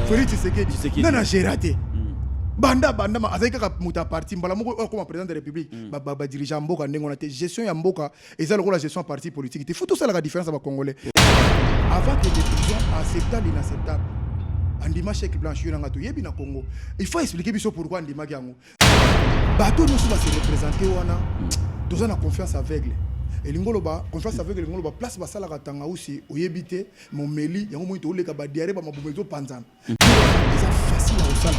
Félix Tshisekedi nana gérate banda ma azaki kaka muta parti mbala moko comme président de la République ba dirigeant mboka ndengona te gestion ya mboka eza lokola gestion parti politique te faut tout ça la différence ba congolais avant que les prisons acceptables inacceptables andima chèque blanchir nga to yebi na Congo il faut expliquer biso pourquoi andima yango bato nous va se représenter wana tous na confiance aveugle et lingoloba confiance aveugle lingoloba place basala katanga aussi oyebite mon meli yango mo to leka ba diarrhée ba mabomezo panzana c'est facile à osala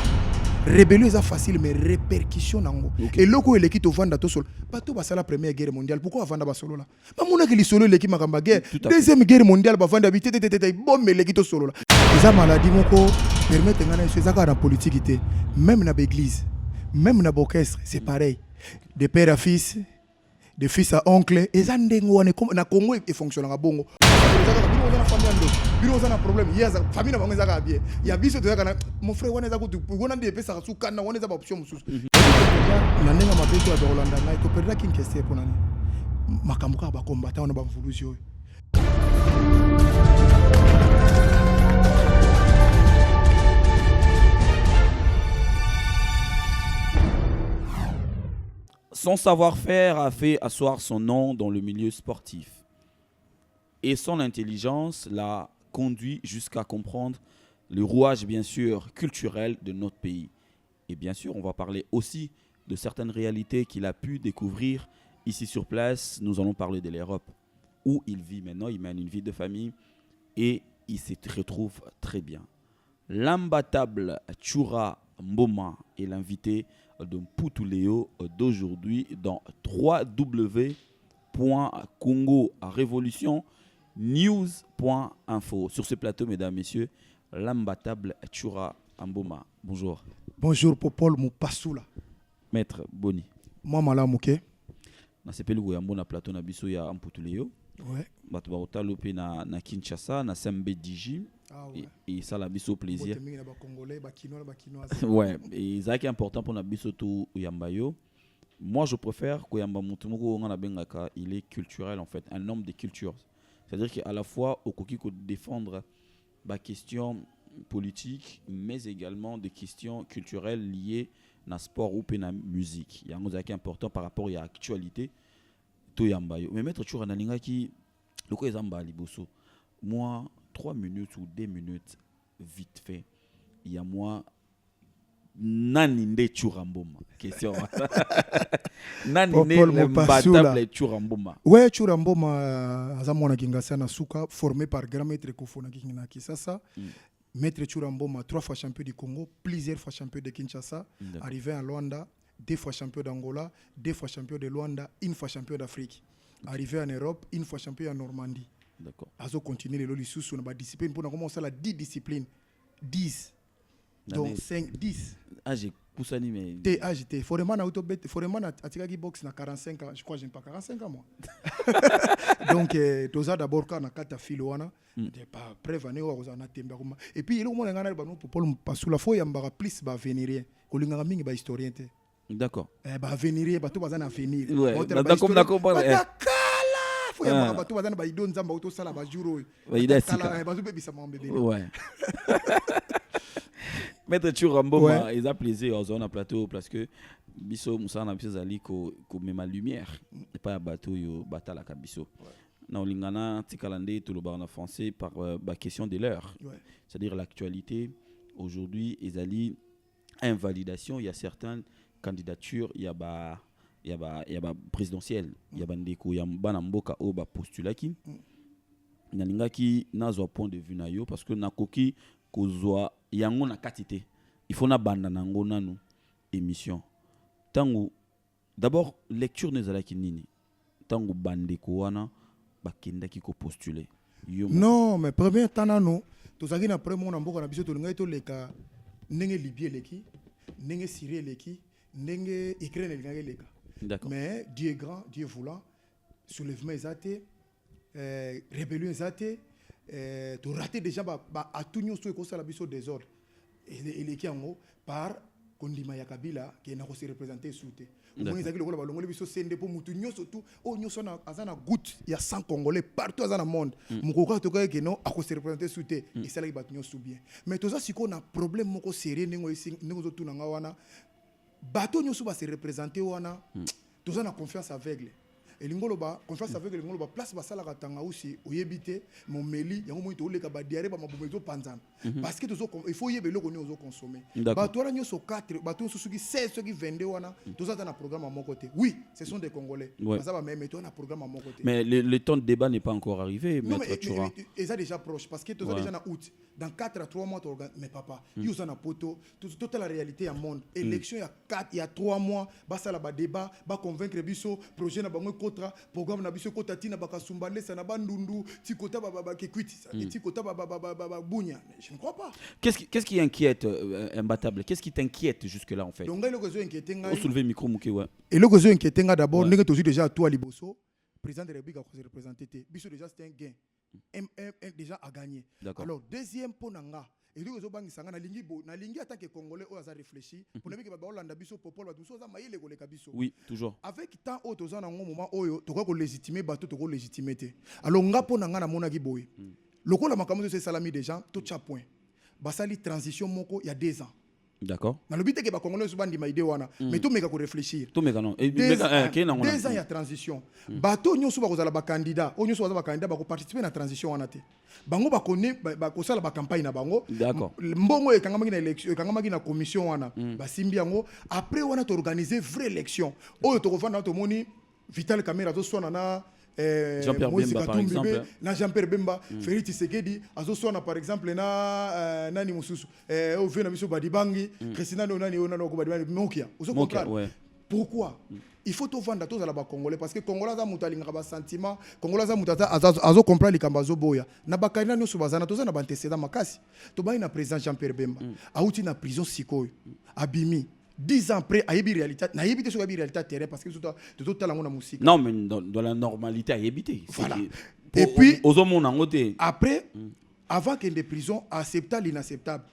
rébellion est facile mais répercussion nango et loko eleki to vanda to sol bato basala première guerre mondiale pourquoi vanda ba solo là ba mona que li solo eleki makamba guerre deuxième guerre mondiale ba vanda bité bombe eleki to solo là eza maladie moko permettre ngana c'est ça dans politique té même na l'église même na orchestre c'est pareil de père à fils de fils à oncle eza ndengo wana na Congo et fonctionne nga bongo bino za problème yaza famille na bango za ka bien ya biso to kana mon frère wana za ko wana de pesa su kana wana za ba option mususu na nenga mabeto ya Rolanda na ko perdre kin question pour nani makambuka ba combattant na ba mvuluzi. Son savoir-faire a fait asseoir son nom dans le milieu sportif. Et son intelligence l'a conduit jusqu'à comprendre le rouage, bien sûr, culturel de notre pays. Et bien sûr, on va parler aussi de certaines réalités qu'il a pu découvrir ici sur place. Nous allons parler de l'Europe, où il vit maintenant. Il mène une vie de famille et il se retrouve très bien. L'imbattable tshura mboma est l'invité de Mputuleo d'aujourd'hui dans www.congorevolutionnews.info. Sur ce plateau, mesdames, messieurs, l'imbattable tshura mboma. Bonjour. Bonjour, Popol Moupassoula. Maître Boni. Moi, Malamouké. Na sepeli goyambo na plateau na biso ya Mputuleo. Ouais. Bato ba lope na Kinshasa na SMBDJ. Ah ouais. Et ça la biso plaisir. Ouais, et ça qui est important pour na biso tout yambayo. Moi je préfère que yamba mutumoko ngana bengaka, il est culturel en fait, un homme de culture. C'est-à-dire qu'à la fois au koki ko défendre ba question politique mais également des questions culturelles liées na sport ou na musique. Il y a un qui est important par rapport à l'actualité to yambayo. Mais maître tshura na linga ki loko ezamba liboso. Moi 3 minutes ou 2 minutes vite fait. Il y a moi nani nde tshura mboma question. Nani nde mbatable tshura mboma. Ouais, tshura mboma azamona kingasa na suka formé par grand maître Kofona kingina Kisasa. Maître tshura mboma 3 fois champion du Congo, plusieurs fois champion de Kinshasa, arrivé à Luanda, 2 fois champion d'Angola, 2 fois champion de Luanda, 1 fois champion d'Afrique. Arrivé en Europe, 1 fois champion en Normandie. D'accord. Azo continue les lolis sous na discipline pour commencer la 10 disciplines 10 donc 5 10 j'ai poussani mais THT Foreman na auto bet Foreman atika ki box na 45 ans je crois j'aime pas 45 ans moi donc toza d'abord quand na kata filo wana de pas prévenir wa kozana temba kuma et puis il au moins ngana ba no Paul Pasula fo yamba plus ba venirien ko linga mingi ba historien te d'accord ba venirien ba to bazana venir d'accord ouais. Bato bazana ba ido nzamba auto sala ba juro ouais bazo bebisa mambe ouais maître tshura mboma ils a plaisir aux zones à plateau parce que biso musana biso zali ko mema lumière et pas bateau yo batala ka biso na lingana tikalande tout le bar en français par la question de l'heure c'est-à-dire l'actualité aujourd'hui ezali invalidation il y a certaines candidatures il y a présidentielle il y a bandeko ya bana mboka o ba postulaki nalingaki nazwa point de vue na yo parce que nakoki kozwa yango na katité il faut na banda nango nanu émission tango d'abord lecture nezalaki nini tango bandeko wana bakendaki ko postuler yo non mais premier temps nanu tozaki na premier na mboka na biso to lingai to leka ndenge libye leki ndenge Syrie leki ndenge Ukraine lingai leka. Mais Dieu est grand, Dieu est voulant, soulèvement exaté, rébellion exaté, tu raté déjà à tout nous sur la biso désordre. Et les qui en haut par kondima ya Kabila qui na ko se représenter souté on ezaki lokola balongoli biso sende po mutu nyoso tout o nyoso na azana goutte ya 100 congolais partout azana monde mukoko to ka ke no ako se représenter souté et ça la bat nyoso bien mais toza siko na problème moko sérieux ningo zo tuna nga wana bato nyoso ba se représenter wana toza na confiance aveugle elingoloba confiance avec elingoloba place basala katanga aussi oyebité mon meli yango moito oleka ba diarrhée ba mabumezo panzana parce que il faut yebelo ko ni ozo consommer ba to la nyoso 4 ba to susuki 16 soki 22 wana toza na programme à mon côté oui ce sont des congolais ça va même toi na programme à mon côté mais le temps de débat n'est pas encore arrivé maître tshura et ça déjà proche parce que toza déjà na août dans 4 à 3 mois mais papa yo za na poto toute la réalité à monde élection il y a 3 mois basala ba débat ba convaincre biso projet na bango programme na biso kota tina bakasumba lesa na bandundu tikota baba kekwiti tikota baba bunya je ne crois pas. Qu'est-ce qui inquiète imbattable? Qu'est-ce qui t'inquiète jusque là en fait? Donc là le inquiété nga. On soulever micro muké ouais. Et le inquiété nga d'abord nenge tozu déjà toi liboso président de la République a représenté biso déjà c'est un gain. Déjà a gagné. Alors deuxième point nga et lui ozobangisa na lingi attaque congolais o aza réfléchi pour ne pas ba Hollande biso popol ba biso za mayele ko leka biso. Oui, toujours. Avec tant autres za na moment oyo to ko légitimer bato to ko légitimité. Alors nga pona nga na mona ki boy. Lokola makambo c'est salami déjà tout cha point. Basali transition moko il y a 2 ans. D'accord. Na le but que ba congolais so bandi maide wana mais tout meka ko réfléchir. Tout meka non. Et 2 ans il y a transition. Bato nyoso ba kozala ba candidat, o nyoso ba candidat ba ko participer na transition wana te. Bango ba connaît ba ko sala ba campagne na bango. D'accord. Mbongo ekangama na élection, ekangama na commission wana. Ba simbi yango après wana to organiser vraie élection. Oyo to kovanda to moni Vital Kamera to sona na Jean-Pierre Bemba par exemple na Jean-Pierre Bemba Félix Tshisekedi azo sona par exemple na nani mususu o vena biso badibangi Christina nani ona ko badibangi Nokia ozo comprendre pourquoi il faut to vendre tous à la congolais parce que congolais za mutalinga ba sentiment congolais za mutata azo comprendre likambazo boya na bakana nyo subazana toza na banteseda makasi to ba ina président Jean-Pierre Bemba auti na prison sikoyo abimi 10 ans après ayebi réalité na yebité sur la réalité terrain parce que tout talent na musique non mais dans la normalité ayebité voilà et puis après avant qu'il de prison accepta l'inacceptable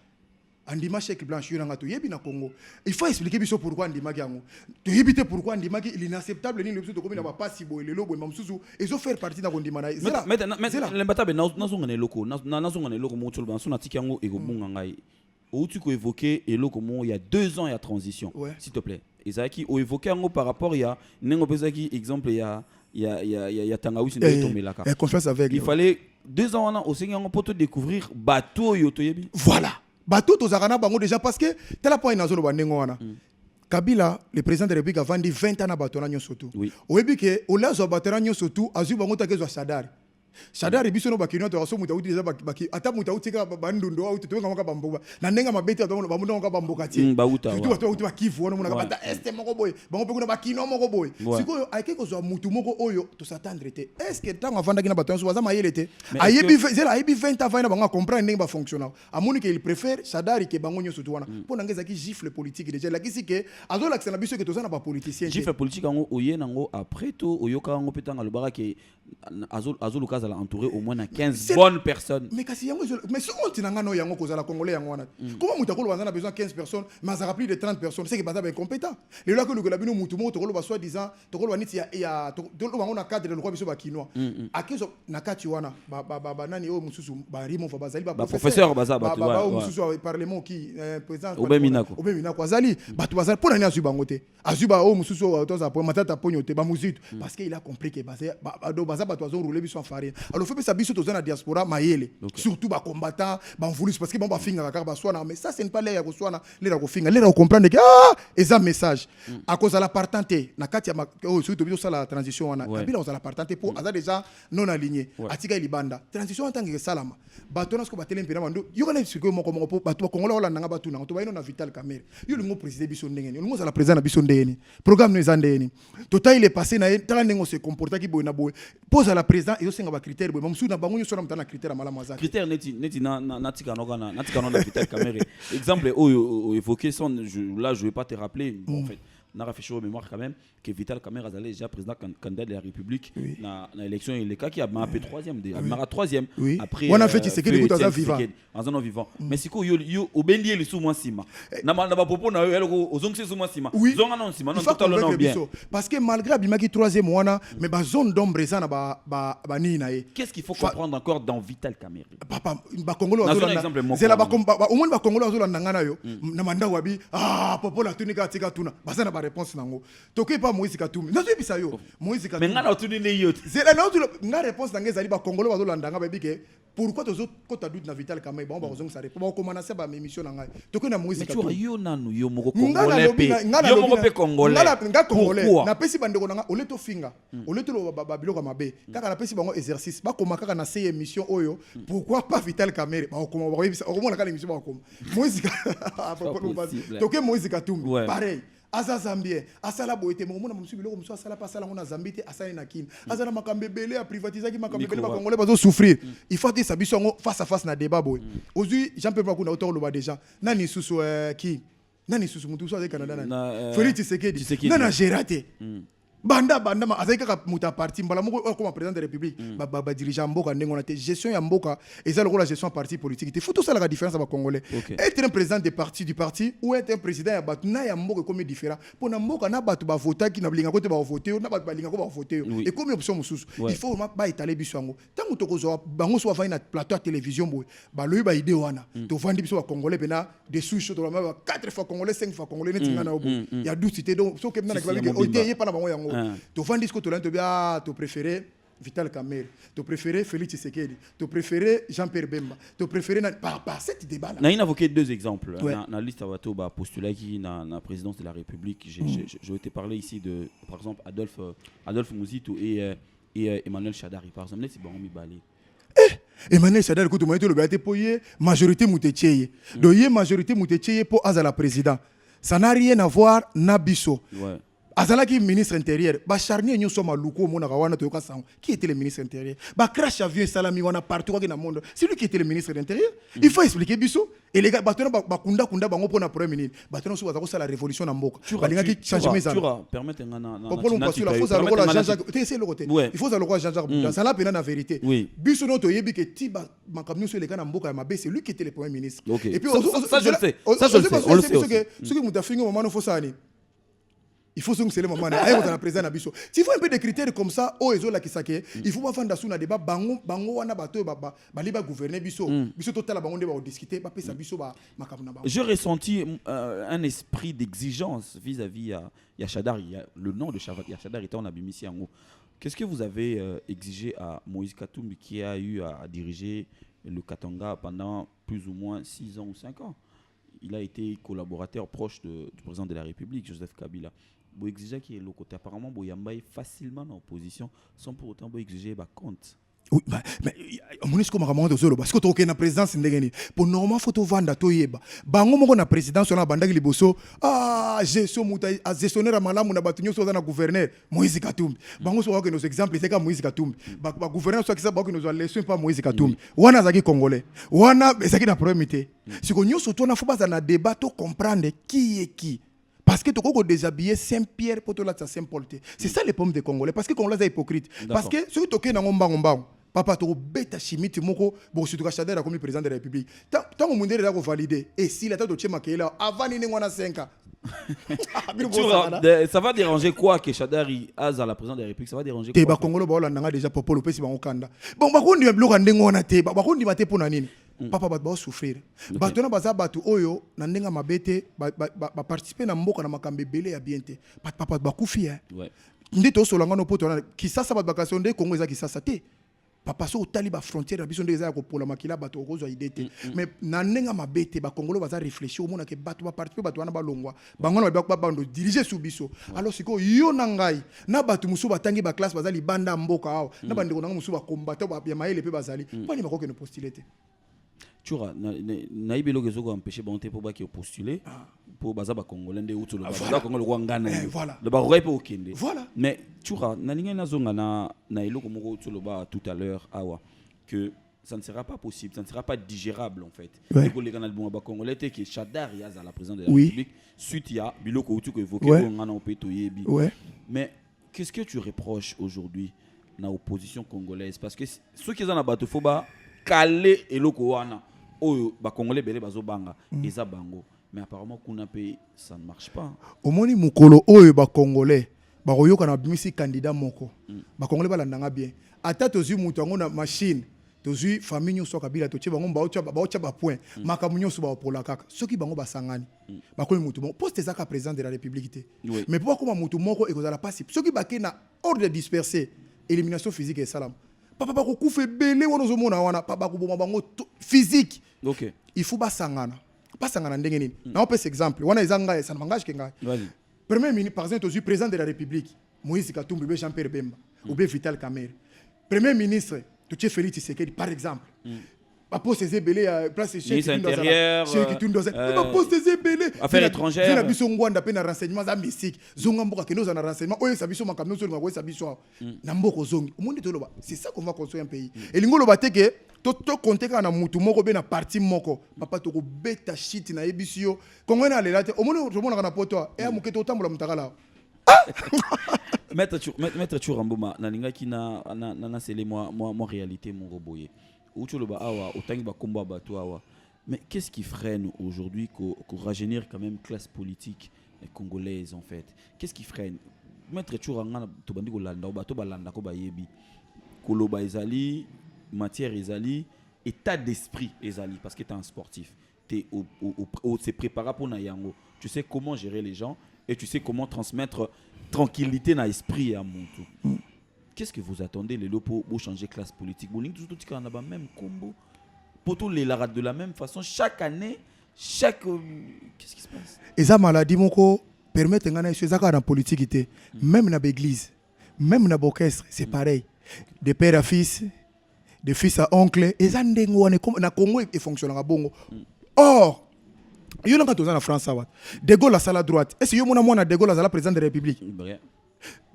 andima chèque blanche yona ngato yebi na Congo il faut expliquer biso pourquoi andima yango to yebité pourquoi andima l'inacceptable ni le biso to komina ba pasi bo lelo bo mamsusu ezo faire partie na kondima na mais l'embatabe na zongane loko na zongane loko mo tsolba sona tikango e go bunga ngai où tu peux évoquer et là comment il y a 2 ans il y a transition s'il te plaît Isaki ou évoquer en par rapport il y a nengo bezaki exemple il y a Tangawisi de Tomelaka confiance avec il fallait 2 ans on au Seigneur pour te découvrir bateau yotoyebi voilà bateau to zakana bango déjà parce que tel point na zolo banengo wana Kabila le président de la République a vendu 20 ans na bateau na nyosotu oyebi ke olazo bateau na nyosotu azu bango takezo sadari Shadari biso no bakino to aso mutauti za baki ata mutauti ka bandundo au to ngaka bamboka na nenga mabeti to bamundo ngaka bamboka ti bauta tu to bakivu wana muna kabata este moko boy bango pe kuna bakino moko boy siko ayeke ko zo mutu moko oyo to s'attendre te est-ce que tant avanda kina bato so za mayele te ayebi zela ayebi 20 avant na bango comprendre nenga ba fonctionner amoni que il préfère Shadari ke bango nyoso to wana pona ngeza ki gifle politique déjà la kisi ke azo l'accent na biso ke to za na ba politicien gifle politique ngo oye nango après to oyoka ngo petanga lobaka ke azo lukaza entouré au moins 15 bonnes personnes. Mais si on tient un yango kozala congolais yango wana. Comment mutakolo a besoin de 15 personnes, mais ça rappelle de 30 personnes, c'est que baza ba incompétent. Les là que le labino mutumo tokolo ba soi disant tokolo waniti ya tokolo bango cadre le roi biso ba kinois. Akezo nakati wana ba nani o mususu ba rimo fa bazali ba professeur baza ba mususu parlement qui président Obeminako azali batu bazali pour nani azuba ngote. Azuba o mususu to za po matata ponyote ba musique parce qu'il a compris que baza batu azo rouler biso en farine. Alors fait ça biso toza na diaspora mayele surtout ba combattant ba voulu parce que bon ba finga ka ba swana mais ça c'est pas l'air ko swana les ko finga les ko comprendre que eza message à cause de la partante na kati ya surtout biso ça la transition wana kabila on la partante pour aza déjà non aligné atika libanda transition en tant que salama ba tona ko ba telempena mando yo kana expliquer moko pour ba to kongola wala nanga ba tuna to ba ino na Vital Kamera yo lingo président biso ndengeni yo lingo za la président na biso ndeni programme no ezandeni total il est passé na tala ndengo se comporta ki boy na boy pose à la président et yo senga ba critère boy mamsu na bango nyosona mutana critère mala mazaki critère neti na tika no na Vital Kamera exemple évoqué son là je vais pas te rappeler en fait n'a réfléchi au mémoire quand même que Vital Kamerhe a déjà président candidat de la République dans l'élection et le cas qui a marqué troisième après on a fait Tshisekedi écoute à vivant en un vivant mais c'est quoi yo obendi le sous moi sima na ba propos na yo ozongsi sous moi sima zonga non sima non totalement bien parce que malgré abimaki troisième wana mais ba zone d'ombre ça na ba ni na qu'est-ce qu'il faut comprendre encore dans Vital Kamerhe papa ba Congolais c'est là ba au moins ba Congolais azolanda ngana yo na manda wabi popo la tunika tika tuna basa na ba réponse nango toke pas Moïse Katumbi nazo bisa yo Moïse Katumbi mais ngana tuni ne yo c'est là non nga réponse nanga ezali ba Congolais azolanda nga babi ke pourquoi tozo kota doute na Vital Kamerhe ba bazong sa réponse ba commencer ba émission nanga toke na Moïse Katumbi mais tu yo nanu yo moko Congolais pe yo moko pe Congolais nga Congolais na pesi bandeko nanga oleto finga oleto ba biloko mabe kaka na pesi bango exercice ba koma kaka na ces émission oyo pourquoi pas Vital Kamerhe ba koma ba yebisa okoma na kala émission ba koma Moïse toke Moïse Katumbi pareil aza zambien asala boyete mo mona musu biloko musu asala pasala ngona zambite asala na kin azana makambebele a privatiser ki makambebele ba Congolais bazo souffrir il faut que ça biso ngo face à face na débat boy aujourd'hui Jean-Pierre Makuna auteur loba déjà nani susu ki nani susu mutu so avec Canada nani Félix Tshisekedi nana gérate banda ma azali kaka muta parti mbala moko comme président de la République ba dirigeant mboka ndenge on a gestion ya mboka eza la gestion parti politique il faut tout ça la différence ba Congolais être un président du parti ou être un président ya batu na ya mboka comme différent pour na mboka na batu ba voter ki na blinga côté ba voter na batu ba linga ko ba voter et comme option mususu il faut ba étaler biso ngo tango tokozo bango so va na plateau à télévision boy ba loyi ba idée wana to vandi biso ba Congolais pena des sous to la 4 fois Congolais 5 fois Congolais netinga na obo ya doucité donc so que na ba oté pas na bango yango tu vends disco tu l'as tu préféré Vital Kamerhe, tu préféré Félix Tshisekedi, tu préféré Jean-Pierre Bemba, tu préféré par cet débat là. On a évoqué deux exemples. Dans la liste à postuler qui dans la présidence de la République, j'ai été parlé ici de par exemple Adolphe Muzitu et Emmanuel Shadari par exemple, c'est bon mi balé. Emmanuel Shadari écoute moi le gars poyé majorité mutetieye. Donc y majorité mutetieye pour azala président. Ça n'a rien à voir nabiso. Azalaki ministre intérieur ba charnier nyo soma luko mona kawana to yoka sang qui était le ministre intérieur ba crash avion salami wana partout quoi dans le monde c'est lui qui était le ministre de l'intérieur il faut expliquer biso et les gars batona ba kunda bango pona premier ministre batona so bazako la révolution na mboka balingaki changement ça permettre ngana na la faut ça le Jean-Jacques c'est le côté il faut ça le Jean-Jacques dans ça la pena na vérité biso no to yebi ke ti ba makamnu so les gars na mboka ma c'est lui qui était le premier ministre et puis ça je le sais ça je le sais ce que mutafingo moment faut ça il faut que c'est le moment aïe on a président na biso s'il faut un peu de critères comme ça o ezola kisake il faut pas faire sous na débat bango wana bato ba liba gouverner biso total bango ba discuter ba pesa biso ba makabuna bango. J'ai ressenti un esprit d'exigence vis-à-vis ya Shadari le nom de Shadari était en abimisi en haut. Qu'est-ce que vous avez exigé à Moïse Katumbi qui a eu à diriger le Katanga pendant plus ou moins 6 ans ou 5 ans? Il a été collaborateur proche du président de la République, Joseph Kabila. Vous exigez qu'il y ait le côté apparemment Boyamba est facilement en opposition sans pour autant exiger compte. Oui, mais on est comme un zolo parce que tu es na présidence ndengeni pour normalement faut vendre to yeba bango moko na présidence on a bandaki liboso gestion muta gestionnaire malamu na batunyo so na gouverneur Moïse Katumbi bango so que nos exemples c'est comme Moïse Katumbi ba gouverneur so qui ça ba que nos leçons pas Moïse Katumbi wana zaki congolais wana zaki na probité si ko nyoso to na faut pas na débat to comprendre qui est qui. Parce que tu as déshabillé Saint-Pierre pour te la Saint-Paul. C'est ça les pommes des Congolais. Parce que les Congolais sont hypocrites. Parce que ceux qui sont dans papa, tu as bêta chimie, tu as surtout Chadera comme président de la République. Tant que le monde est validé, et si la tête de Tchéma qui est là, avant il y a 5 ans. Ça va déranger quoi que Shadari a à la présidence de la République? Ça va déranger quoi? Les Congolais ont déjà popolo pesi bango kanda. Bon, ba kondi bloka ndengona te, ba kondi mate pona nini? Papa ba souffrir. Batona baza batu oyo na ndenga mabete ba participer na mboka na makambe belé ya bien te. Papa ba kufi hein. Ouais. Ndito solanga no poto na kisasa ba bakation de Congo eza kisasa te. Papa so tali ba frontière biso ndeza ko pola makila bato ozo idée mais na ndenga mabete ba Congolais baza réfléchir au mona ke bato ba participer bato wana ba longwa. Bango na ba bando diriger sous biso. Alors siko yo na ngai na bato musu batangi ba classe bazali banda mboka awo. Na bandeko na musu ba combattant ba ya maele pe bazali. Pani ba ko ke no postuler te. Tshura na ibelo kezo ko empêcher bonté pour ba ki postuler pour baza ba congolais ndé utu le ba congolais ko ngana le ba roye pe okende mais Tshura na linga na zonga na eloko moko utu le ba tout à l'heure awa que ça ne sera pas possible, ça ne sera pas digérable en fait. Ouais. Les Canadiens bon congolais que Chadar y a la présidente de la Oui. République suite ya biloko tu ko évoqué Ouais. on a opétoyé. Ouais. Mais qu'est-ce que tu reproches aujourd'hui na opposition congolaise parce que ceux qui sont na bato faut ba caler eloko wana oyo ba congolais belé bazo banga eza bango mais apparemment kuna pays ça ne marche pas. Omoni mukolo oyo ba congolais ba koyoka na bimisi candidat moko ba congolais balandanga bien ata tozui mutu ngo na machine tozui famille nyonso kabila totie bango baocha ba point makamu nyonso ba opola kaka soki bango basangani ba koyi mutu bon poste ezaka président de la république te Oui. mais pourquoi comme mutu moko ekozala pas soki bake na ordre dispersé élimination physique et salam papa ba ko kufa belé wono zo mona wana papa ko boma bango physique. OK. Il faut basangana ndenge nini na on peut exemple wana ezanga ça n'engage que ngai. Vas-y. Premier ministre par exemple aussi président de la République Moïse Katumbi be Jean-Pierre Bemba ou be Vital Kamerhe. Premier ministre Toutié Félix Tshisekedi par exemple. Ba poste ezebele ya place chef qui tourne dans ba poste ezebele affaires étrangères na biso ngwanda pe na renseignement za musique zonga mboka keno za na renseignement oyo sabiso makamno so ngwa sabiso na mboko zongi omundi toloba c'est ça qu'on va construire un pays et lingolo bateke to compter kana mutu moko be na parti moko papa to ko beta shit na ebisio kongo na lelate omundi to mona kana poto e amuketo tambola mutakala. Maître tshura mboma nalinga kina na sele moi réalité mon roboye uchuloba awa utangi ba komba bato awa mais qu'est-ce qui freine aujourd'hui qu'on rajeunir quand même classe politique congolaise en fait qu'est-ce qui freine Maître tshura ngana to bandi ko landa bato balanda ko bayebi koloba ezali matière ezali état d'esprit ezali parce que tu es un sportif tu c'est préparé pour na yango tu sais comment gérer les gens et tu sais comment transmettre tranquillité dans l'esprit à mon tout. Qu'est-ce que vous attendez les lopos pour changer classe politique? Vous tout le monde a même combo pour tous les larades de la même façon chaque année qu'est-ce qui se passe? Et ça maladie moko permettre ngana ezaka dans politique té même na l'église même na orchestre c'est pareil de père à fils de fils à oncle et ça ndengo wana na Congo et fonctionnera bongo. Or yo nanga toza na France awa de Gaulle à la droite est-ce yo mona de Gaulle à la président de la République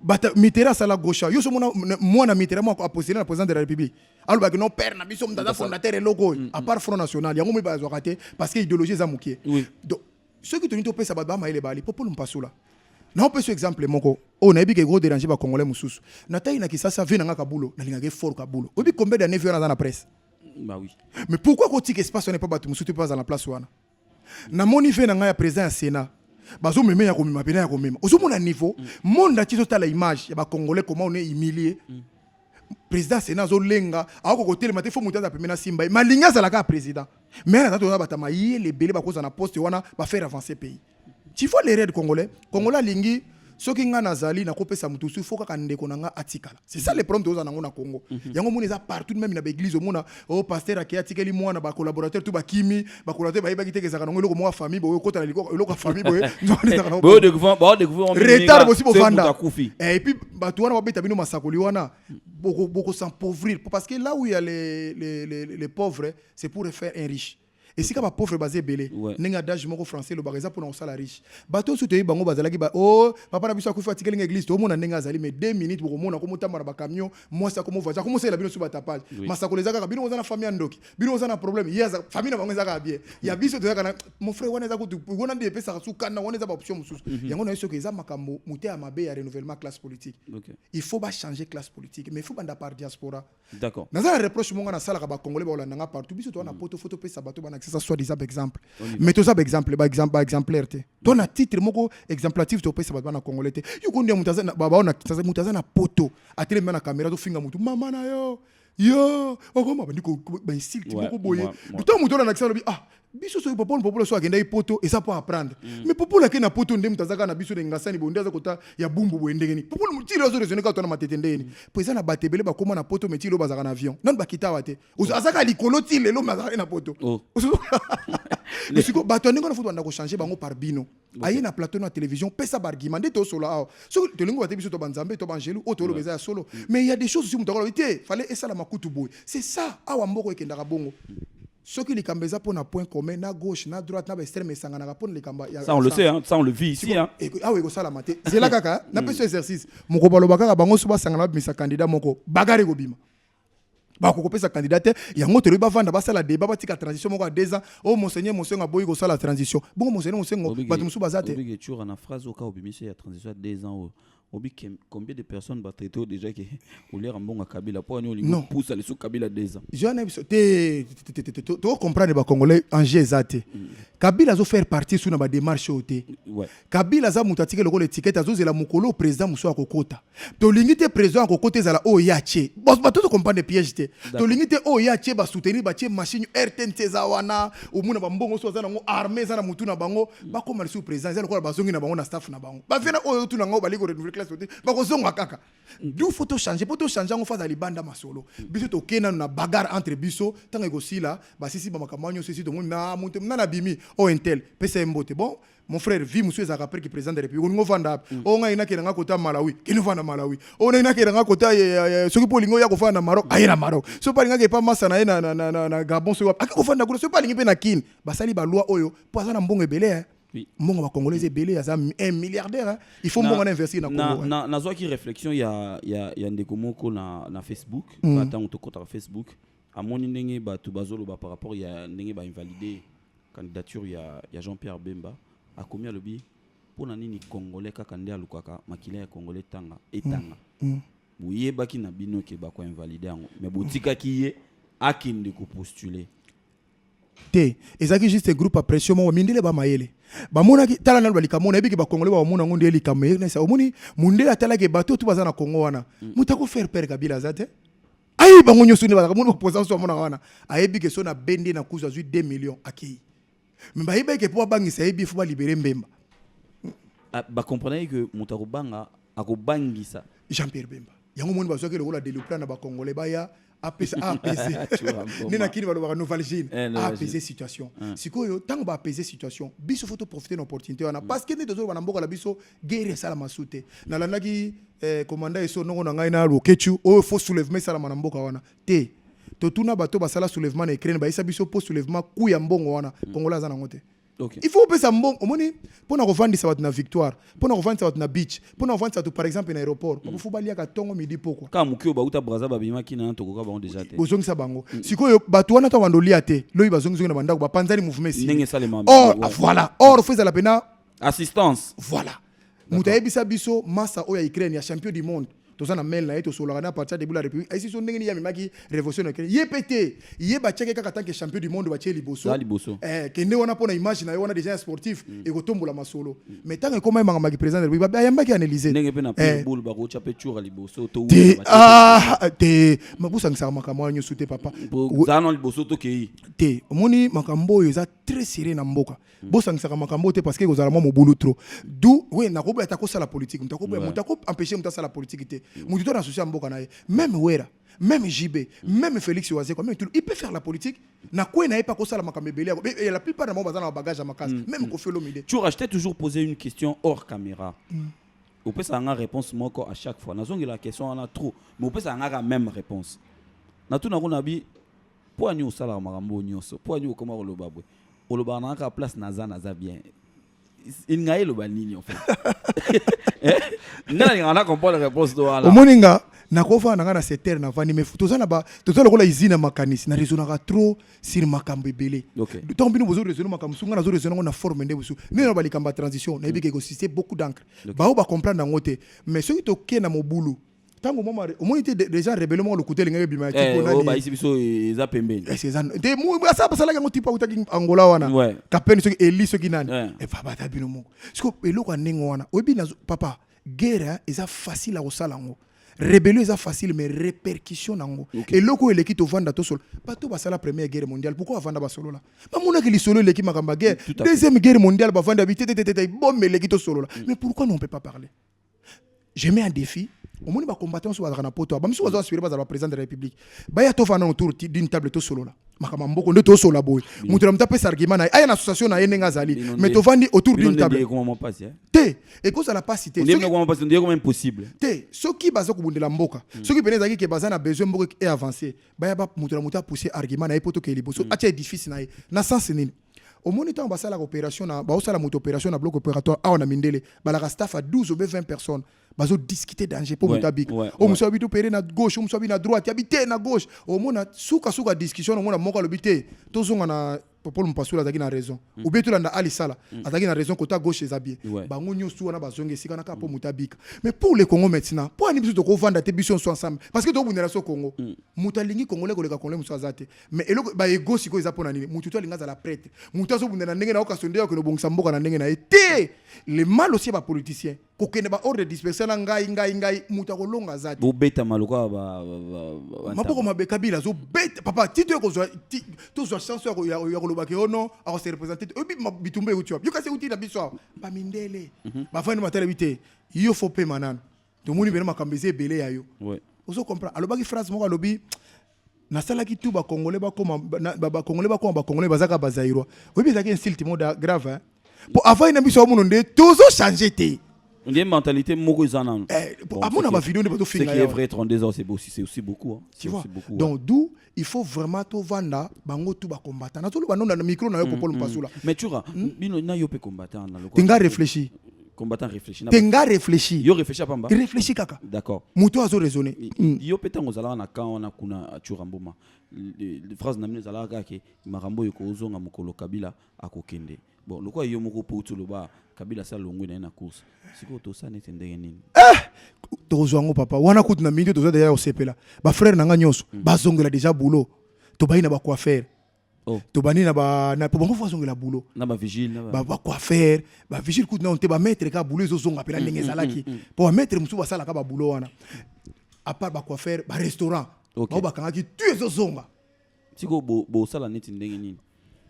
bata Mitterrand à la gauche yo so mona Mitterrand mo apostiller na président de la République alors que non père na biso mdaza fondateur logo à part Front National yango mba zo raté parce que idéologie za mukie donc ceux qui toni to pesa ba maile bali popolo mpasula na on peut ce exemple moko on a bi ke gros déranger ba congolais mususu na tayi na kisasa vina nga kabulo na linga ke fort kabulo obi combien d'années vieux dans la presse bah oui mais pourquoi ko tika espace on n'est pas batu mususu pas dans la place wana na moni fe na nga ya président ya Sénat bazo meme ya komima pena ya komima ozomona niveau monde ati totala image ya ba congolais comment on est humilié président Sénat zo lenga ako ko telema te fo mutaza pemena simba malinga za la ka président mais na to ba tama yele belé ba koza na poste wana ba faire avancer pays tu vois les raids congolais lingi soki nga nazali na kopesa mutu su foka ka ndeko na nga atikala c'est ça le problème de na Congo yango mona za partout même na l'église mona o pasteur aki atikeli mwana ba collaborateur tout ba kimi ba collaborateur ba yebaki teke zakana ngelo ko mo famille boyo kota na liko famille boyo boyo de gouvernement retard aussi pour vanda et puis ba to wana ba beta bino masakoli wana beaucoup s'emppauvrir parce que là où il y a les pauvres c'est pour faire un riche. Et si ka ba pauvre basé belé nenga d'âge moko français le bagaza pour na osala riche bato so te bango bazalaki ba oh papa na biso akufa tikeli église to mona nenga azali mais 2 minutes pour mona ko motamba na ba camion moi ça comme voisin comment c'est la bino sur ba tapage masako les zaka bino ozana famille ndoki bino ozana problème yaza famille na bango zaka bien ya biso to zaka mon frère wana zaka wana de pesa su kana wana za ba option mususu yango na yeso ke za makambo muté à mabe ya renouvellement classe politique il faut ba changer classe politique mais il faut banda par diaspora d'accord na za reproche monga na sala ka ba congolais ba olanda partout biso to na photo pesa bato bana c'est ça soit des exemples mais tout ça exemplaire te ton a titre moko exemplatif to pesa ba na congolais te yuko ndia mutaza baba ona mutaza na poto atele na caméra to finga mutu mama na yo okoma bandiko ba insulte moko boye to mutu na nakisa lobi biso so popolo so agenda ipoto et ça pour apprendre mais popolo ke na poto ndem mutazaka na biso ngasani bonde za kota ya bumbu boendengeni popolo mutiri zo raisonner ka to na matete ndeni pesa na batebele ba koma na poto metilo bazaka na avion non ba kita wate azaka likolo ti lelo mazaka na poto Parce bato ndenge na futu banda ko changer bango par bino aye na plateau na télévision pesa bargument de to solo so to lingo bate biso to banzambe to bangelu o to lo beza solo mais il y a des choses aussi mutako te fallait esa la makutu boy c'est ça awa mboko ekendaka bongo. Ceux qui les cambeza pour un point commun, na gauche, na droite, na extrême, mais ça n'a pas de camba. Ça on le sait, hein, ça on le vit ici. Hein. Ah oui, ça la maté. C'est là kaka, n'a pas ce exercice. Moko balo baka bango suba sangana bimisa candidat moko bagare go bima. bakokopesa candidat yango to ba vanda basala débat batika transition moko 2 ans oh monseigneur aboyi ko sala transition bon monseigneur batu musu bazate obi tshura na phrase au cas obimisi ya transition à 2 ans obi combien de personnes ba traiter déjà que ou l'air mbonga Kabila pour nous li pousse les sous Kabila 2 ans je n'ai to comprendre ba congolais en gezate Kabila zo faire partie sous na ba démarche oté Kabila za mutatike lokolo étiquette azozela mukolo président muso akokota to lingite président akokota zala o yache boss ba to comprendre piège té to lingite o yache ba soutenir ba tie machine RTNT za wana omuna ba mbongo so za nango armée za na mutu na bango ba koma sous président za lokolo bazongi na bango na staff na bango ba vena o tu na ngo ba ligo renouveler classe oté ba kozonga kaka du photo changer en face à libanda masolo biso to kena na bagarre entre biso tanga ekosila ba sisi ba makamanyo sisi donc na monte na bimi o intel pesa mbote bon mon frère vi monsieur za rappel qui président de la République ngo vanda o nga ina kena kota Malawi kino vanda Malawi o na ina kena kota soki polingo ya kofana Maroc ayira Maroc so palinga ke pa masa na Gabon so akofanda ko so palinga pe na kin basali ba loi oyo po azana mbongo ebele oui mbongo ba congolais ebele aza 1 milliardaire il faut mbongo investir na Congo na zo ki réflexion ya ndeko moko na Facebook bata on to kota Facebook amoni ndenge batu bazolo ba par rapport ya ndenge ba invalider candidature ya Jean-Pierre Bemba a combien alobi pona nini congolais kaka nde alukaka makila ya congolais tanga etanga buye baki na bino ke ba ko invalider yango mais botika ki ye akinde ko postuler te ezaki juste groupe à pression mo mindele ba mayele ba mona ki tala na balika mona ebiki ba congolais ba mona ngonde elika me na sa omoni mundele atala ke bato tu bazana Congo wana mutako faire père Kabila zate ayi bango nyoso ni ba mona opposant so mona wana ayebiki so na bende na kuza 2 millions akei mais ba yebeke po bangisa yebi fo ba libérer Mbemba ba comprenez que mutako banga akobangisa Jean-Pierre Bemba yango moni bazoke le de le plan na ba congolais ba ya APC nina kini ba nouvelle gene apaiser situation sikoyo tango ba apaiser situation biso faut profiter d'opportunité wana parce que ne dozo bana mboka la biso guerre sala masute na landaki commandant eso nongo na ngai na lokechu o faut soulèvement sala na mboka wana te to tuna bato basala soulèvement na Ukraine ba isa biso pour soulèvement ku ya mbongo wana Congolais za nango te okay. Il faut pesa mbongo omoni pona kovandisa bato na victoire pona kovandisa bato na beach pona kovandisa bato par exemple na aéroport ko faut balia ka tongo midi poko ka mukio ba uta braza ba bima kina to koka ba déjà te bozongi sa bango sikoyo bato wana to bandolia te loyi bazongi na bandako ba panzani mouvement si ndenge salema or voilà or faut la pena assistance voilà mutayebisa biso massa oya Ukraine ya champion du monde toza na mail na eto solo na partir de la République ici so ndenge ni ya mimaki révolution na yepete yeba cheke kaka tant que champion du monde ba tie liboso kende wana pona image na yo wana déjà sportif et kotombola masolo mais tant que comme manga maki président de la République ba yambaki analyser ndenge pe na boule ba ko chape tshura liboso to te mabusa ngisa makamwa nyo sute papa za non liboso to kei te omoni makambo yo za très serré na mboka bosa ngisa makambo te parce que kozala mo mobulu trop d'où oui na ko ba ta ko sala politique mutako empêcher mutasa la politique te mutu to na social mboka na ye même Wera même JB même Félix Oazé comme tout il peut faire la politique na quoi na pas ko sala makambo belé et la plupart de mo bazana bagage à makasi même ko fait l'omide tu rachetais toujours poser une question hors caméra on peut ça nga réponse moko à chaque fois nazongi la question on a trop mais on peut ça nga même réponse na tout na ko na bi po ani osala makambo nyonso po ani okoma ko lobabwe oloba na ka place naza bien il ngaye lo banini en fait na ngana comprendre la réponse do ala omoninga na kofa na ngana secteur na vani me tozana ba tozala ko la izina makanisi na raisonnera trop sur makambo ebele donc bino bozo raisonner makambo sunga na zo raisonner na forme nde busu ni na balikamba transition na ebike ko système beaucoup d'encre ba o ba comprendre ngote mais ce qui to ke na mobulu tango moma omonité déjà rébellement le côté linga bima ki ko na ba ici biso eza pembeni c'est ça de mu asa basala ngo tipa utaki Angola wana kapeni so eli so kinani e papa ta bino moko siko eloko anengo wana obi na papa guerre eza facile à osala ngo rébellion eza facile mais répercussion nango eloko eleki to vanda to solo bato basala première guerre mondiale pourquoi vanda ba solo là ba mona ke li solo eleki makamba guerre deuxième guerre mondiale ba vanda bitete bombe eleki to solo là mais pourquoi on peut pas parler je mets un défi au monde ba combattant sur na poto ba miso aspiré ba za président de la République ba ya to fana autour d'une table to solo là makamba mboko ndo to solo boy mutu na mtape argument na aya na association na yenga zali mais to vandi autour d'une table comment passer te et cause à la pas cité on comment passer on dit comment impossible te ceux qui baza ko bundela mboka ceux qui peneza ki baza na besoin mboka et avancer ba ya ba mutu na muta pousser argument na poto ke liboso atia difficile na sens nini au moniteur basala opération na ba osala moto opération na bloc opératoire a on a mindele ba la staff à 12 ou 20 personnes bazo discuter danger pour mutabik ouais, o muso habito pere na gauche o muso habito na droite habité na gauche o mona suka discussion o mona moko lobité tozonga na Paul Mpasula azaki na raison ou bien tolanda Ali Sala azaki na raison côté gauche ezabie bango nyusu wana bazonga sika na kapo mutabika mais pour le Congo maintenant pour ani biso to vendre tes biso ensemble parce que to bunela so Congo mutalingi congolais koleka congolais muso azate mais eloko ba ego siko ezapona nini mutu to linga za la prêtre mutu azo bunela ndenge na okasondea ko bongisa mboka na ndenge na été le mal aussi ba politicien ko kene ba ordre disperser na ngai mutu kolonga zate bo beta maluka ba mapoko mabeka bila zo beta papa tito ko zo to zo chance ya baki ono a se représenter obi bitumbe uti yo kasi uti na biso ba mindele ba fani matala bité yo faut payer manana to moni bena makambeze belé yayo ouais ozo comprendre alobaki phrase moko alobi na sala ki tu ba congolais ba koma ba congolais bazaka bazairwa obi ezaki insulte moda grave hein pour avant ina biso mono nde tozo changer té on dit mentalité moko ezana à mon ma vidéo ne pas to finir c'est qui est vrai 32 ans c'est aussi beaucoup hein tu vois donc d'où il faut vraiment to vanda bango tu ba combattant na to ba non na micro na yo ko Paul Mpasula mais tu vois bino na yo pe combattant na loko tenga réfléchi combattant réfléchi tenga réfléchi yo réfléchi pamba réfléchi kaka d'accord muto azo raisonner yo pe tango zala na kan na kuna tshura mboma les phrases na mine zala ka ke marambo yoko ozonga mokolo kabila akokende bon loko yo moko po to loba kabila sa longwe na course siko to sa nete ndenge nini tozwango papa wana kutu na mingi tozo déjà osepela ba frère nanga nyoso bazongela déjà boulot to baina ba quoi faire to bani na ba na bongo fazongela boulot na ba vigile na ba quoi faire ba vigile kutu na on te ba maître ka boulot zo zonga pela ndenge zalaki po maître musu ba sala ka ba boulot wana à part ba quoi faire ba restaurant ba ba kanga ki tu zo zonga siko bo sala nete ndenge nini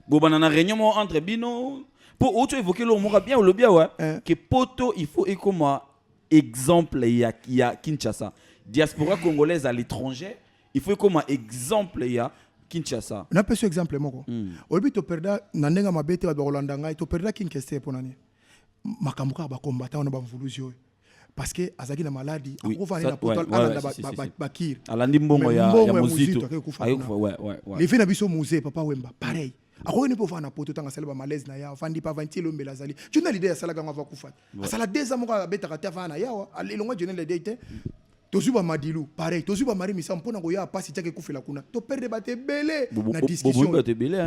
bo banana réunion entre bino pour auto évoquer le mot bien ou le bien ouais que poto il faut et comme exemple il y a Kinshasa diaspora congolaise à l'étranger il faut comme exemple il y a Kinshasa na peso exemple moko obi to perda na ndenga mabete ba Rolanda ngai to perda Kinshasa ponani makambuka ba combattant na ba mvuluzi parce que azaki na maladie akufa na portal alanda bakir alandi mbongo ya muzito ouais les fait na biso musée papa Wemba pareil ako ne pova na poto tanga sala ba malaise na ya fandi pa 20 lombe la zali tu na l'idée ya sala ganga va kufa sala deux ans moka beta ka tafa na ya elongo jene le date tozuba madilu pareil tozuba mari misa mpona ko ya pasi teke kufela kuna to perdre bate belé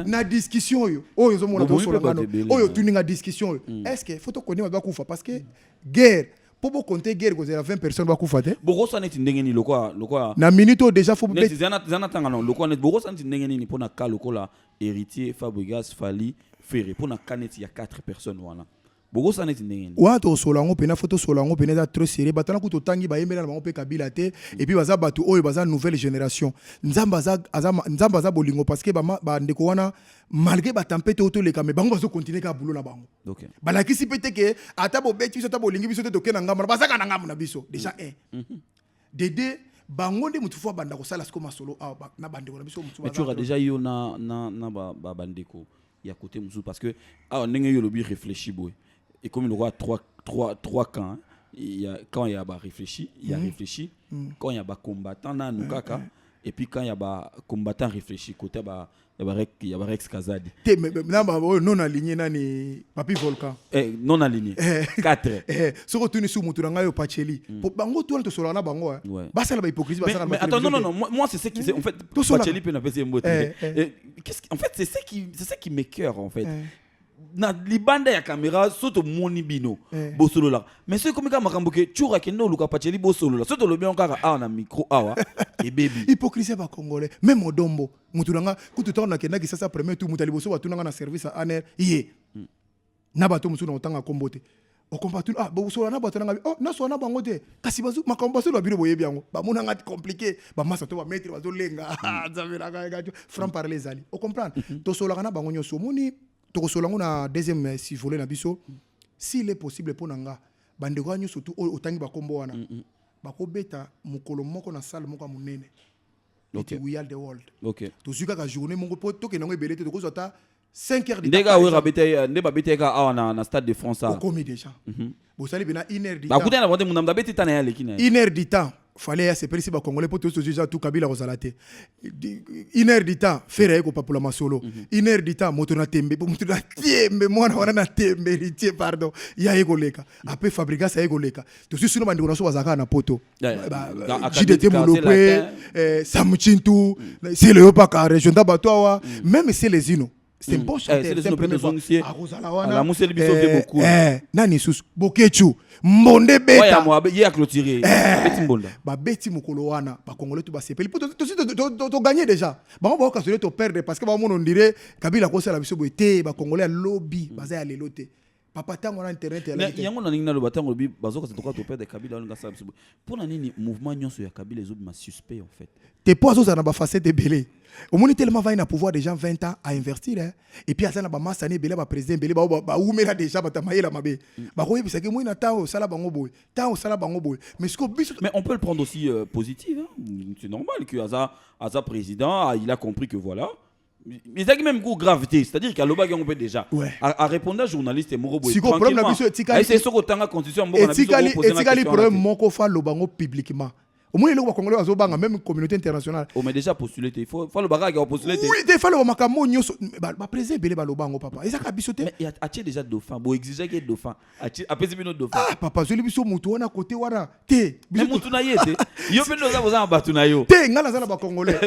na discussion yo oyo zo mona to solo ngano oyo tuninga discussion est-ce que faut to connaître ba kufa parce que guerre pour compter guerre ko 20 personnes ba kufa te boko sa neti ndenge ni lokwa na minute déjà faut bet zana tanga non lokwa net boko sa neti ndenge ni pona ka lokola héritier Fabregas Fali Ferré pona kaneti ya 4 personnes wana boko sa neti ndenge ni wa to solango pena photo solango pena za trop serré batana ku to tangi ba yemela bango pe kabila te et puis baza batu oyo baza nouvelle génération nzamba za bolingo parce que ba ndeko wana malgré ba tempête auto les mais bango bazo continuer ka boulot na bango OK balakisi pete ke ata bo beti biso ata bolingi biso te to kena ngamba bazaka na ngamba na biso déjà Dédé bango nde mutu fo banda ko sala skoma solo na bandeko na biso mutu mais tu as déjà yo na ba bandeko ya côté musu parce que ndenge yo lobi réfléchi boy et comme il y a trois camps il y a quand il y a ba réfléchi il y a réfléchi quand il y a ba combattant na nukaka et puis quand il y a ba combattant réfléchi côté ba il y a Rex Kazadi non aligné nani papi volcan non aligné 4 ce que tu ne sous mutu nga yo pacheli bango tout to solo na bango ba sala ba hypocrisie ba sala mais attends non moi c'est ce qui en fait pacheli peut na pesi mbote qu'est-ce en fait c'est ça qui m'écoeure en fait na libanda ya caméra soto moni bino bosolo la mais c'est comme makambo ke tshura ke no luka pacheli bosolo la soto lo bien kaka na micro awa et baby hypocrisie ba congolais même odombo mutu nanga kutu tona ke naki sasa premier tout mutali boso batu nanga na service à aner yé na bato musu na otanga kombote o combattu bosolo na bato nanga na so na bango te kasi bazu makambo solo biro boye biango ba mona ngati compliqué ba masa to ba maître bazo lenga zamela ga franc parler zali o comprendre to solo kana bango nyoso moni to solango na deuxième si voler na biso s'il est possible pour nanga bandeko anyo surtout otangi ba kombo wana ba ko beta mukolo moko na salle moko munene okay we are the world okay to zuka ka journée moko po to ke nango belete to ko zota 5 heures de ndega we rabete ndeba beteka awa na stade de France a commis déjà bo sali bina 1 heure du temps ba kutana bonde munamba beti tana ya lekina 1 heure du temps fallait se préciser ba congolais pour tous ces gens tout kabila rozalate 1 heure du temps faire ko papula masolo 1 heure du temps moto na tembe mwana wana na tembe ritier pardon ya egoleka après fabrica ça egoleka to sino bandiko naso bazaka na poto JDT Mulopwe Samuchintu c'est le Opaka région d'Abatoa même c'est les ino c'est bon chanter c'est les ezongi la museli biso fait beaucoup nani sus bokechu mbonde beta ouais moi hier clôturer beti mbonda ba beti mukolo wana ba congolais tout ba sepeli to gagner déjà ba on va occasionner to perdre parce que ba on dirait kabila ko sala biso boité ba congolais alobi baza ya lelote papa tango na internet ya yango na ninga lo batango lobi bazoka to perdre kabila on ga sala biso pour na nini mouvement nyonso ya kabila ezobi ma suspect en fait tes poids ça na ba facette belé au monde tellement va na pouvoir des gens 20 ans à investir hein? Et puis ça na ba masane belé ba président belé ba oumela déjà ba tamayela mabe ba ko yebisa ke moina tao sala bango boy mais ce mais on peut le prendre aussi positif hein? C'est normal que Aza président il a compris que voilà mais ça qui même coup gravité c'est-à-dire qu'à l'oba on peut déjà à répondre à journaliste et morobo si problème na biso c'est ce que tanga constitution moko na biso poser la question problème moko fa lobango publiquement au moins les congolais azobanga même communauté internationale mais déjà postulé il faut le bagage à postuler oui il faut le makambo nyoso ba président belé ba lobango papa et ça ka biso te mais il a déjà dauphin bo exiger que dauphin après c'est bino dauphin papa je le biso mutu wana côté wana te mais mutu na yete yo pe ndo za boza ba tuna yo te ngala za ba congolais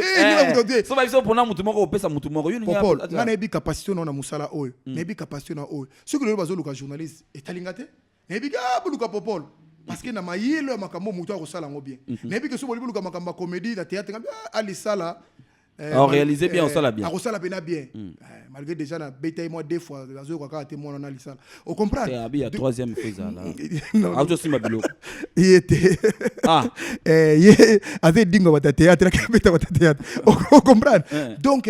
so ba biso pona mutu moko opesa mutu moko yo ninga ngana ebi capacité na musala oyo na ebi capacité na oyo ce que le bazo luka journaliste etalingate na ebi ka buluka popol parce que na mayelo makambo mutu akosala ngo bien na ebi que so boli buluka makambo comédie na théâtre ali sala réaliser bien on sala bien akosala bien malgré déjà na bétail moi deux fois bazo ko ka témoin na lisala on comprend c'est abi ya troisième phase là auto sima bilo il était il avait dingo bata théâtre ka beta bata théâtre on comprend donc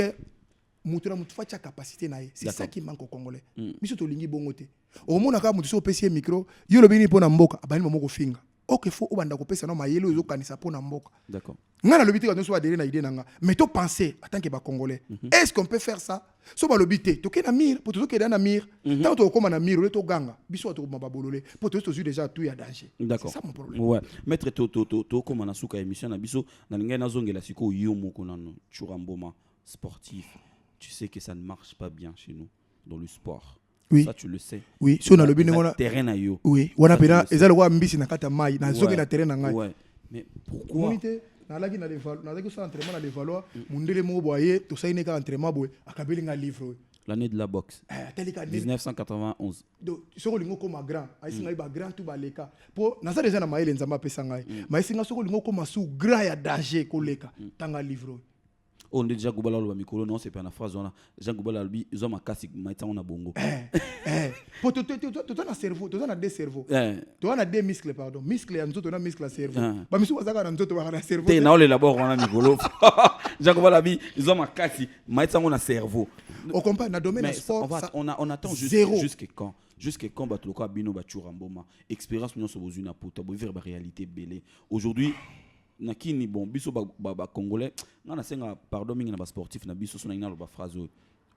mutu na mutu fa capacité na ye c'est ça qui manque au congolais biso to lingi bongo te au mona ka mutu so pesi micro yo lobini pona mboka abani moko finga OK faut obanda ko pesa na mayelo zo kanisa pona mboka d'accord ngana lobiti ka so adhérer na idée nanga mais to penser en tant que ba congolais est-ce qu'on peut faire ça so ba lobité to ke na mire pour to ke na mire tant to ko na mire to ganga biso to ba bololé pour to sur déjà tout ya danger d'accord c'est ça mon problème ouais maître to comme na suka émission na biso na linga na zongela siko yo moko na tshura mboma sportif. Tu sais que ça ne marche pas bien chez nous dans le sport. Oui. Ça tu le sais. Oui, si on a le bien on a terrain na yo. Oui, on a pena ezalo wa mbisi na kata mai na zoke na terrain na ngai. Ouais. Mais pourquoi Unité na laki na leval na laki so entraînement na levalo mundele mo boye to saine ka entraînement boye akabeli nga livre. L'année de la boxe. 1991. Donc soko lingo koma grand, aisi ngai ba grand tout ba leka. Po na ça déjà na maile nzamba pesa ngai. Mais singa soko lingo koma su grand ya danger ko leka tanga livre. On dit déjà Goubala le micro non c'est pas une phrase on a Jean Goubala lui ils ont ma casse maïta on a bongo pour tout na cerveau tout na deux cerveaux tout na deux muscles pardon muscles ya nzoto na muscle ya cerveau ba misu bazaka na nzoto ba na cerveau te na ole labor on a micro Jean Goubala lui ils ont ma casse maïta on a cerveau on comprend na domaine sport on attend jusqu'à quand batuloko abino ba tshura mboma expérience nous so bozuna puta bo vivre ba réalité belé aujourd'hui nakini bon biso ba congolais ngana senga pardon mingi na ba sportif na biso sona ina ba phrase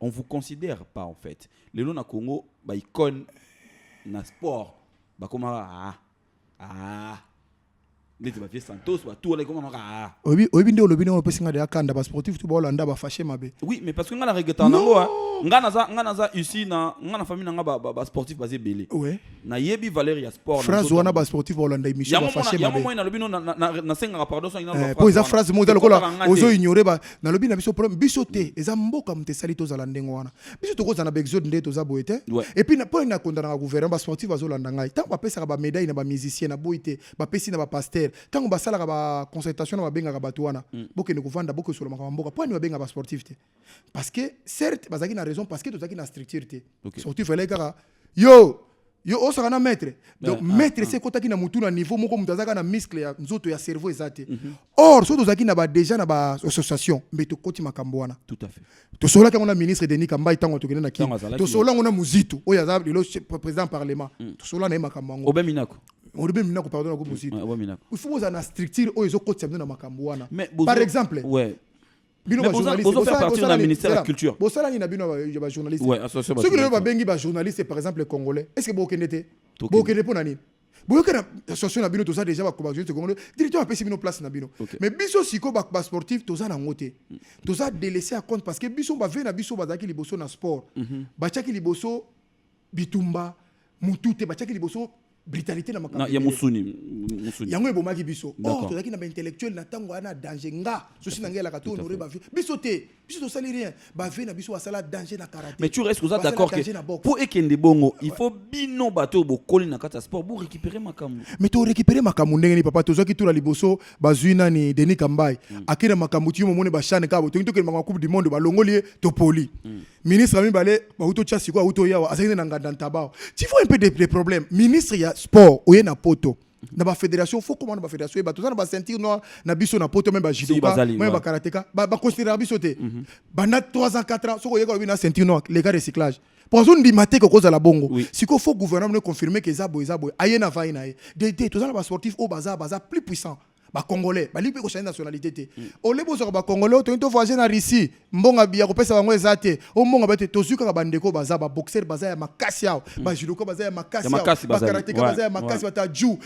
on vous considère pas en fait les lona Congo ba icône na sport ba koma les ba vie Santos ba tout les comment obi ndio lobini on pesinga de akanda ba sportif tout ba Hollanda ba fâché mabe oui mais parce que ngana regretter nango ngana za ici na ngana famille nga ba sportif basé belé ouais na yebi Valérie sport phrase wana ba sportif ba Hollanda émission ba fâché mabe yamo na lobino na senga pardon so ina ba pour esa phrase mo lokola ozo ignorer ba na lobina biso problème biso te eza mboka mte sali to zala ndengo wana biso to ko za na exode nde to za boete et puis na pour na kondana na gouvernement ba sportif ba Hollanda ngai tant ba pesa ba médaille na ba musicien na boete ba pesi na ba pasteur tant ba sala ba concertation na ba benga ba tuana boke ne kuvanda boke sur le mboka point ni ba benga ba sportif te parce que certes bazaki na raison parce que tozaki na structure te sportif ele kaka yo osaka na maître donc maître c'est kotaki na mutu na niveau moko mutazaka na muscle ya nzoto ya cerveau ezate or so tozaki na ba déjà na ba association mais to koti makambo wana tout à fait to sola ka na ministre Denis Kamba itango to kena na ki to sola ngona muzitu oya za le président parlement to sola na makambo ngo obeminako obeminako pardon na ko muzitu il faut oza na structure oyo ezokoti na makambo wana par exemple ouais bino ba journaliste vous faire partie du ministère de la culture bosala ni na bino ba journaliste ouais association ceux qui ne ba bengi ba journaliste par exemple congolais est-ce que bo kenete bo kenete pour nani boyoka na association na bino toza déjà ba combat congolais directeur a pesi bino place na bino mais biso siko ba sportif toza na ngote toza délaissé à compte parce que biso ba ve na biso bazaki liboso na sport bachaki liboso bitumba mutute bachaki liboso brutalité na makambo ya musuni yango ebomaki biso tozaki na ba intellectuel na tango ana danger nga sosi na ngela ka to honorer ba vie biso to sali rien ba vie na biso basala danger na karaté mais tu restes d'accord que pour ekende bongo il faut bino bato bokoli na kata sport pour récupérer makambo mais to récupérer makambo ndenge ni papa tozaki to la liboso bazwina ni Denis Kambai akina makambo ti mo mone ba chane ka bo to ke makambo coupe du monde ba longoli to poli ministre ami balé ba uto chasi ko uto yawa asaki na nganda ntaba tu vois un peu des problèmes ministre ya sport oye na poto na ba fédération faut comment na ba fédération ba to na ba sentir noir na biso na poto même ba judoka même ba karatéka ba considérer biso te banda 3 ans 4 ans soko yeka na sentir noir les gars recyclage pour ça ndi maté ko cause la bongo siko faut gouvernement confirmer que zabo aye na va ina de to na ba sportif au baza plus puissant ba congolais ba lipe ko changer nationalité te o lebo zo ba congolais to voyager na Russie mbonga bia ko pesa bango ezate o mbonga bete to zuka ka bandeko baza ba boxer baza ya makasi yao ba judoka baza ya makasi yao ba karatéka baza ya makasi bata ju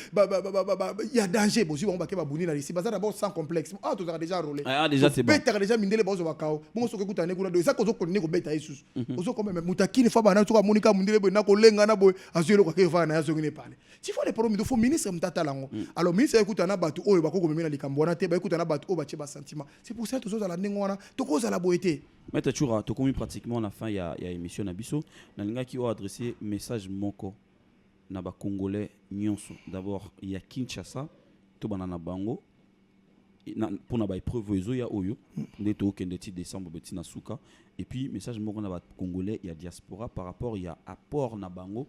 ya danger bozu bango ba ke ba buni na Russie baza d'abord sans complexe to za déjà roulé déjà c'est bon beta déjà mindele bozo ba kao bongo so ko kutane kuna do ça ko zo ko ne ko beta yesus ozo ko même mutakini fa bana to ka monika mindele bo na ko lenga na bo azelo ko ke fa na yazo ngine pale ti faut les problèmes do faut ministre mtata lango alors ministre ekutana batu oyo ba ko memena likambo wana te ba ekutana batu o ba che ba sentiment c'est pour ça tozo za la ndenge wana to ko za la boité maître tshura to komi pratiquement la fin ya émission na biso na linga ki o adresser message moko na ba congolais nyonso d'abord ya Kinshasa to bana na bango pour na ba épreuve ezo ya oyo ndeto okende ti décembre beti na suka et puis message moko na ba congolais ya diaspora par rapport ya apport na bango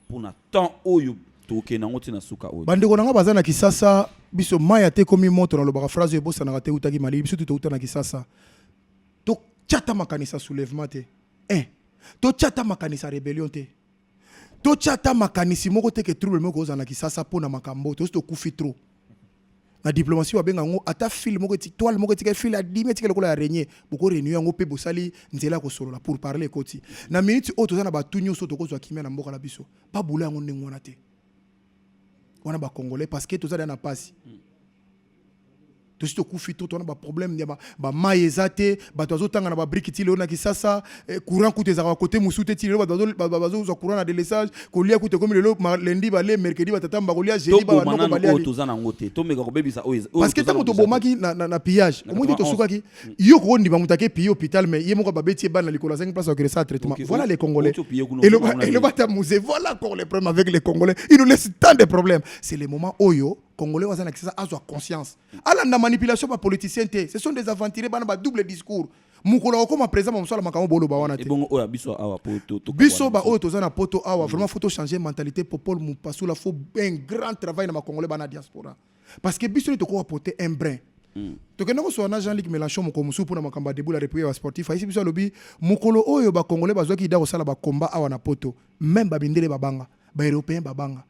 pour na temps oyo toke na ngoti na suka oyo bandeko nanga baza na Kisasa biso maya te komi moto na lobaka phrase ebosa na te utaki mali biso to utana Kisasa to chata makanisa soulèvement te to chata makanisa rébellion te to chata makanisi moko te ke trouble moko za na Kisasa pona makambo to kufi trop na diplomatie wa benga ngo ata fil moko ti toile moko ti ke fil a 10 mètres ke lokola ya régner boko réunion yango pe bosali nzela ko solola pour parler koti na minute o to za na ba tunyo so to ko zo kimia na mboka la biso pa bula yango ndenge wana te wana ba congolais parce que toza na pasi to sito kufito to na ba problème ya ba maezate ba tozo tanga na ba brikiti le na Kisasa courant coûte za côté musute ti le ba bazo zo courant na délaissage ko lia coûte comme le lundi ba le mercredi ba tatamba ko lia jeudi ba no ko ba lia toza na ngote to meka ko bebisa oyo parce que tango to bomaki na pillage o mundi to sukaki yo ko ndi ba mutake pi hôpital mais ye moko ba beti ba na likola 5 place au ça traitement voilà les congolais et le bata musée voilà encore les problèmes avec les congolais ils nous laissent tant de problèmes c'est le moment oyo congolais waza na Kisasa azo conscience ala na manipulation par politicien te ce sont des aventuriers bana ba double discours mukolo ko ma présent mo sala makambo bolo ba wana te bon oya biso awa poto biso ba oyo toza na poto awa vraiment faut changer mentalité pour Paul Mupasula faut un grand travail na ma congolais bana diaspora parce que biso to ko apporter un brin to ke nako so na Jean-Luc Mélenchon mo ko musu pour na makamba debout la république sportif ici biso lobi mukolo oyo ba congolais bazwa ki da ko sala ba combat awa na poto même ba bindele babanga ba européen babanga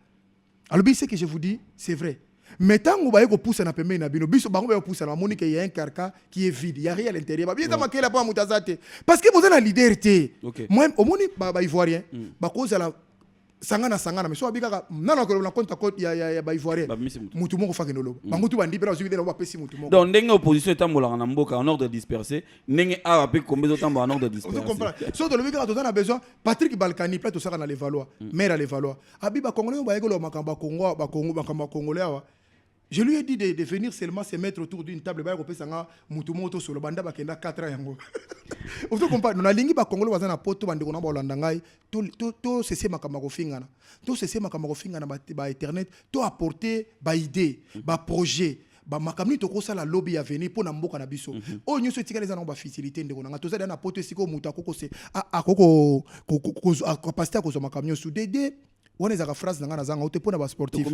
alors ce que je vous dis c'est vrai. Mais tant que vous avez poussé na pembe na bino biso bango ba poussé na moni que il y a un carcan qui est vide, il y a rien à l'intérieur. Ba bien ta makela pa mutazate parce que vous avez la leaderité. Moi au moni ba ivoirien ba cause la sangana mais so abika nana ko na compte ya ba ivoirien mutu moko fa kenolo bango tu bandi bela zubide na ba pesi mutu moko donc ndenge opposition etambola na mboka en ordre dispersé ndenge a pe kombezo tamba en ordre dispersé on comprend so de lebika to na besoin Patrick Balkany plateau saka na les Valois maire les Valois abiba congolais ba yekolo makamba Congo ba Congo makamba congolais awa. Je lui ai dit de venir seulement se mettre autour d'une table ba ko pesa nga mutu moto solo banda ba kenda 4 ans yango. On se comprend na lingi ba congolais bazana poto bande ko na ba olanda ngai to cesser makamba ko fingana. To cesser makamba ko fingana ba internet to apporter ba idée, ba projet. Ba makamni to ko sala lobby ya venir pour na mboka na biso. O nyoso tika les ana ba facilité ndeko na to za na poto siko mutu akoko se akoko capacité ko zo makamni sous dédé. On est à la phrase dans la zanga te pona ba sportif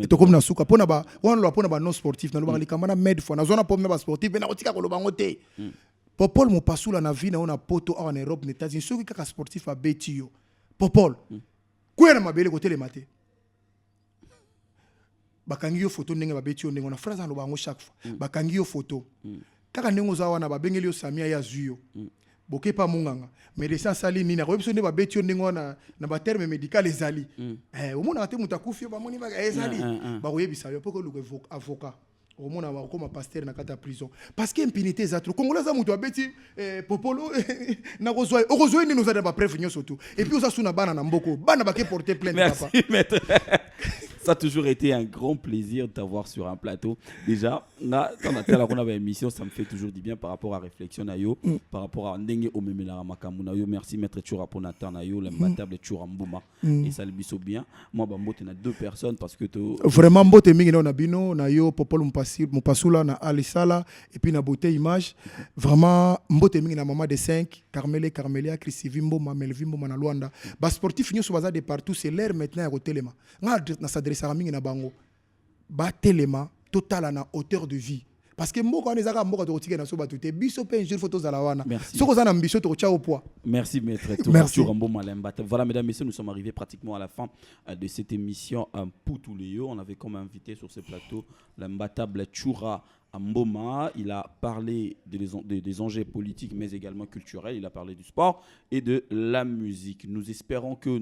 to comme na suka pona ba on lo pona ba non sportif na lo ba likamana med fo na zona pona ba sportif na otika ko lo bango te popol mo pasula na vie na ona poto en Europe na États-Unis soki kaka sportif a betio popol kwena mabele ko tele mate bakangi yo photo ndenge ba betio ndenge na phrase na lo bango chaque fois bakangi yo photo kaka ndenge za wana ba bengeli yo Samia ya zuyo boke pas munganga mais les sali ni na ko biso ne ba betio ndingo na ba terme médical ezali au mona te mutakufi ba moni ba ezali ba koyebisa yo poko luko avocat au mona ba comme pasteur na kata prison parce que impunité za trop congolais za mutu abeti popolo na kozwa okozwa ni nous a ba preuve surtout et puis oza suna bana na mboko bana ba ke porter plainte merci, papa maître. Ça a toujours été un grand plaisir de t'avoir sur un plateau. Déjà, on avait une émission, ça me fait toujours du bien par rapport à réflexion nayo, par rapport à ndenge omemela makamu nayo. Merci maître Tshura pour Nathan nayo, l'imbattable Tshura mboma. Et ça le biso bien. Moi bambote na 2 personnes parce que vraiment mbote mingi na bino nayo popolo mpasula na alisala et puis na beauté image. Vraiment mbote mingi na maman de 5, Carmelia, Chrissivimbo, Mamelvimbo na Luanda. Ba sportif nyo so baza de partout, c'est l'air maintenant à telema. Na ça mingi na bango ba telema total na hauteur de vie parce que moko on ezaka moko to tika na so batute biso pe un jour photos à la wana soko za na ambition to tia au poids. Merci maître Turambo Malemba. Voilà mesdames et messieurs, nous sommes arrivés pratiquement à la fin de cette émission un Poutouleo. On avait comme invité sur ce plateau l'imbattable Tshura mboma. Il a parlé des enjeux politiques mais également culturels, il a parlé du sport et de la musique. Nous espérons que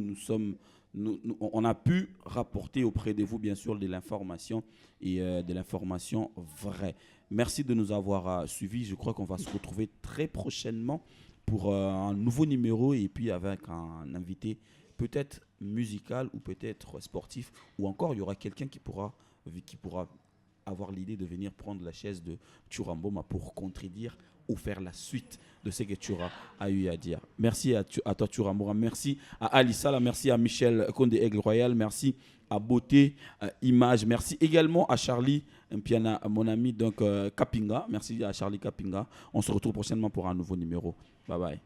on a pu rapporter auprès de vous, bien sûr, de l'information et de l'information vraie. Merci de nous avoir suivis. Je crois qu'on va se retrouver très prochainement pour un nouveau numéro et puis avec un invité peut-être musical ou peut-être sportif ou encore il y aura quelqu'un qui pourra avoir l'idée de venir prendre la chaise de Tshura mboma pour contredire ou faire la suite de ce que Tshura a eu à dire. Merci à toi Tshura mboma, merci à Alisala, merci à Michel Konde Aigle Royal, merci à Beauté Image, merci également à Charlie Mpiana, mon ami donc Kapinga, merci à Charlie Kapinga. On se retrouve prochainement pour un nouveau numéro. Bye bye.